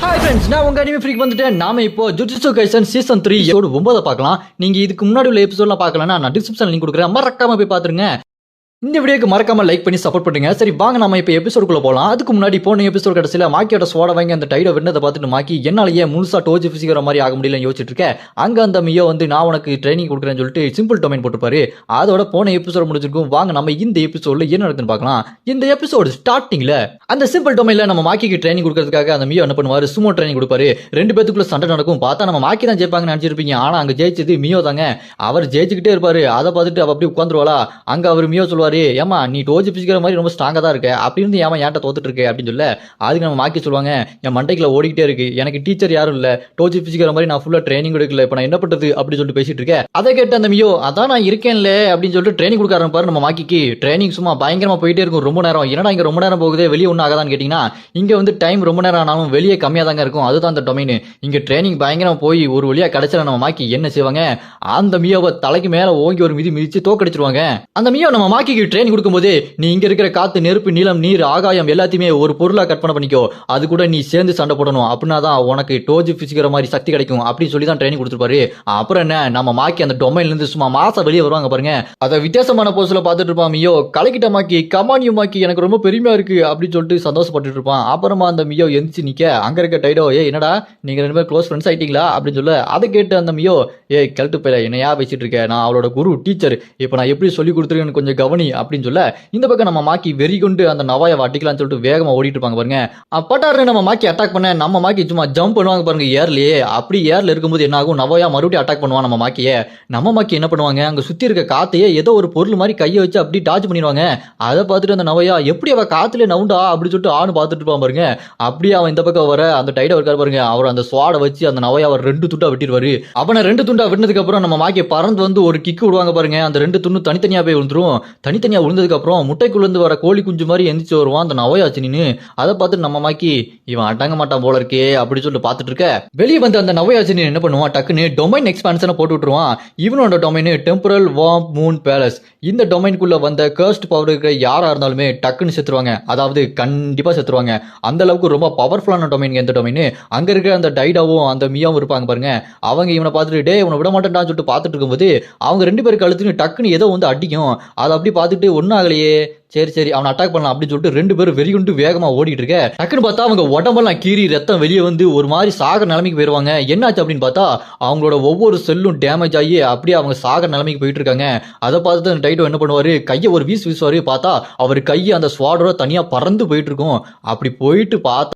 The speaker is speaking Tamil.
ஹாய் ஃப்ரெண்ட்ஸ், நான் உங்க அனிமே ஃப்ரீக் வந்துட்டேன். நாம இப்போ ஜுஜுட்சு கைசன் சீசன் 3 எபிசோட் 9 பார்க்கலாம். நீங்க இதுக்கு முன்னாடி உள்ள எபிசோட்லாம் பார்க்கலன்னா நான் டிஸ்கிரிப்ஷன்ல லிங்க் கொடுக்குறேன், மறக்காம போய் பாத்துருங்க. இந்த வீடியோக்கு மறக்காம லைக் பண்ணி சப்போர்ட் பண்ணுங்க. சரி வாங்க நம்ம இப்போ எபிசோடுக்குள்ள போலாம். அதுக்கு முன்னாடி போன எபிசோட் கடைசியில மாக்கியோட ஸ்வாட வாங்கி அந்த டைடோ விண்ணதை பார்த்துட்டு மாக்கி என்னாலேயே முழுசா டோஜி பிசிக்கிற மாதிரி ஆக முடியலன்னு யோசிச்சுட்டு இருக்கேன். அங்க அந்த மியோ வந்து நான் உனக்கு ட்ரைனிங் கொடுக்குறேன்னு சொல்லிட்டு சிம்பிள் டொமைன் போட்டுப்பாரு. அதோட போன எபிசோட் முடிஞ்சிருக்கும். வாங்க நம்ம இந்த எபிசோட்ல என்ன நடக்குன்னு பார்க்கலாம். இந்த எபிசோடு ஸ்டார்டிங்ல அந்த சிம்பிள் டொமைன்ல நம்ம மாக்கிக்கு ட்ரைனிங் கொடுக்கறதுக்காக அந்த மியோ என்ன பண்ணுவாரு, சுமோ ட்ரைனிங் கொடுப்பாரு. ரெண்டு பேத்துக்குள்ள சண்டை நடக்கும். பார்த்தா நம்ம மாக்கி தான் ஜெயிப்பாங்கன்னு நினைச்சிருப்பீங்க. ஆனா அங்க ஜெயிச்சது மியோ தாங்க. அவர் ஜெயிச்சுக்கிட்டே இருப்பாரு. அதை பார்த்துட்டு அவ அப்படியே உட்காந்துருவாளா. அங்க அவர் மியோ சொல்லுவாரு, ஏமா நீ டோஜி பிசிக்கிற மாதிரி ரொம்ப ஸ்ட்ராங்கா தான் இருக்கு, அப்படி இருந்து ஏமா ஏன்ட்ட தோத்துட்டு இருக்கு அப்படின்னு சொல்ல, அதுக்கு நம்ம மாக்கி சொல்லுவாங்க, என் மண்டைக்குள்ள ஓடிக்கிட்டே இருக்கு, எனக்கு டீச்சர் யாரும் இல்ல, டோஜி பிசிக்கிற மாதிரி நான் ஃபுல்லா ட்ரைனிங் எடுக்கல, இப்ப நான் என்ன பண்றது அப்படின்னு சொல்லிட்டு பேசிட்டு இருக்கேன். அதை கேட்டு அந்த மியோ அதான் நான் இருக்கேன்ல அப்படின்னு சொல்லிட்டு ட்ரைனிங் கொடுக்க ஆரம்பிப்பாரு. நம்ம மாக்கிக்கு ட்ரைனிங் சும்மா பயங்கரமா போயிட்டே இருக்கும். ரொம்ப நேரம் என்னடா இங்க ரொம்ப நேரம் போகுது, வெளியே ஒன்றும் ஆகாதான்னு கேட்டீங்கன்னா, இங்க வந்து டைம் ரொம்ப நேரம் ஆனாலும் வெளியே கம்மியா தாங்க இருக்கும். அதுதான் அந்த டொமைன். இங்க ட்ரைனிங் பயங்கரமா போய் ஒரு வழியா கிடைச்சல நம்ம மாக்கி என்ன செய்வாங்க, அந்த மியோவை தலைக்கு மேல ஓங்கி ஒரு மிதிச்சு தோக்கடிச்சிருவாங்க. அந்த மியோ நம்ம மாக்கிக்கு ட்ரைனிங் கொடுக்கும்போது, நீ இங்க இருக்கிற காத்து, நெருப்பு, நிலம், நீர், ஆகாயம் எல்லாத்தையுமே ஒரு பொருளா கற்பனை பண்ணிக்கோ, அது கூட நீ சேர்ந்து சண்டை போடணும், அப்படின்னா தான் உனக்கு டோஜி பிசிக்கிற மாதிரி சக்தி கிடைக்கும் அப்படின்னு சொல்லி தான் ட்ரைனிங் கொடுத்துருப்பாரு. அப்புறம் என்ன, நம்ம மாக்கி அந்த டொமைன்ல இருந்து சும்மா மாசம் வெளியே வருவாங்க பாருங்க. அதை வித்தியாசமான போஸ்ல பார்த்துட்டு இருப்பான் மியோ. கலக்கிட்ட மாக்கி, கமானியோ மாக்கி, எனக்கு ரொம்ப பெருமையா இருக்கு அப்படின்னு சொல்லிட்டு சந்தோஷப்பட்டு இருப்பான். அப்புறமா அந்த மியோ எந்திரிச்சு நிக்க, அங்க இருக்க டைடோ, என்னடா நீங்க ரெண்டு பேரும் க்ளோஸ் ஃப்ரெண்ட்ஸ் ஆயிட்டீங்களா அப்படின்னு சொல்ல, அதை கேட்டு அந்த மியோ, கழுத்து பையில என்னையா பேசிட்டு இருக்க, நான் அவளோட குரு டீச்சர், இப்ப நான் எப்படி சொல்லி கொடுத்துருக்கேன்னு கொஞ்சம் கவனி அப்படின்னு சொல்ல, இந்த பக்கம் நம்ம மாக்கி வெறி கொண்டு அந்த நவாயை அடிக்கலாம்னு சொல்லிட்டு வேகமா ஓடிட்டு இருப்பாங்க பாருங்க. பட்டாரு நம்ம மாக்கி அட்டாக் பண்ண, நம்ம மாக்கி சும்மா ஜம்ப் பண்ணுவாங்க பாருங்க ஏர்லயே. அப்படி ஏர்ல இருக்கும்போது என்ன ஆகும், நவாயா மறுபடியும் அட்டாக் பண்ணுவான் நம்ம மாக்கிய. நம்ம மாக்கி என்ன பண்ணுவாங்க, அங்க சுத்தி இருக்க காத்தையே ஏதோ ஒரு பொருள் மாதிரி கையை வச்சு அப்படி டாச் பண்ணிடுவாங்க. அதை பார்த்துட்டு அந்த நவையா எப்படி அவ காத்துல நவுண்டா அப்படின்னு சொல்லிட்டு ஆணு பார்த்துட்டு இருப்பான் பாருங்க. அப்படியே அவன் இந்த பக்கம் வர அந்த டைடா இருக்காரு பாருங்க, அவர் அந்த ஸ்வாட வச்சு அந்த நவையா அவர் ரெண்டு துண்டா வெட்டிடுவாரு. அவனை ரெண்டு துண்டா வெட்டினதுக்கு அப்புறம் நம்ம மாக்கி பறந்து வந்து ஒரு கிக்கு விடுவாங்க பாருங்க. அந்த ரெண்டு துண்டு தனித்தனியா போய் விழுந்துரும். தனித்தனியா விழுந்ததுக்கு அப்புறம் முட்டைக்குள்ள இருந்து வர கோழி குஞ்சு மாதிரி எந்திரிச்சு வருவான் அந்த நவையாச்சினின்னு. அதை பார்த்துட்டு நம்ம மாக்கி, இவன் அடங்க மாட்டான் போல இருக்கே அப்படின்னு சொல்லிட்டு பார்த்துட்டு இருக்க, வெளியே வந்து அந்த நவையாச்சினி என்ன பண்ணுவான், டக்குன்னு டொமைன் எக்ஸ்பான்ஷனை போட்டு விட்டுருவான். இவனோட domain temporal warm Moon palace. இந்த டொமைனுக்குள்ள வந்த கர்ஸ்ட் பவர் இருக்கிற யாரா இருந்தாலுமே டக்குன்னு செத்துருவாங்க. அதாவது கண்டிப்பா செத்துருவாங்க. அந்த அளவுக்கு ரொம்ப பவர்ஃபுல்லான டொமைன் இந்த டொமைன். அங்க இருக்கிற அந்த டைடாவும் அந்த மியாவும் இருப்பாங்க பாருங்க. அவங்க இவனை பார்த்துட்டு, டே இவனை விட மாட்டேன்டான்னு சொல்லிட்டு பார்த்துட்டு இருக்கும்போது, அவங்க ரெண்டு பேருக்கு கழுத்துன்னு டக்குன்னு ஏதோ வந்து அடிக்கும். அதை அப்படி பார்த்துட்டு ஒன்னும் ஆகலையே, சரி அவன் அட்டாக் பண்ணலாம் அப்படின்னு சொல்லிட்டு ரெண்டு பேரும் வெறி கொண்டு வேகமா ஓடிட்டு இருக்க, டக்குன்னு பார்த்தா அவங்க உடம்பெல்லாம் கீறி ரத்தம் வெளியே வந்து ஒரு மாதிரி சாகர நிலைமைக்கு போயிருவாங்க. என்னாச்சு அப்படின்னு பார்த்தா, அவங்களோட ஒவ்வொரு செல்லும் டேமேஜ் ஆகி அப்படியே அவங்க சாகர நிலைமைக்கு போயிட்டு இருக்காங்க. அதை பார்த்துட்டு அந்த டைட்டோ என்ன பண்ணுவாரு, கையை ஒரு வீசுவாரு. பார்த்தா அவர் கையை அந்த ஸ்வாடோட தனியா பறந்து போயிட்டு இருக்கும். அப்படி போயிட்டு பார்த்தா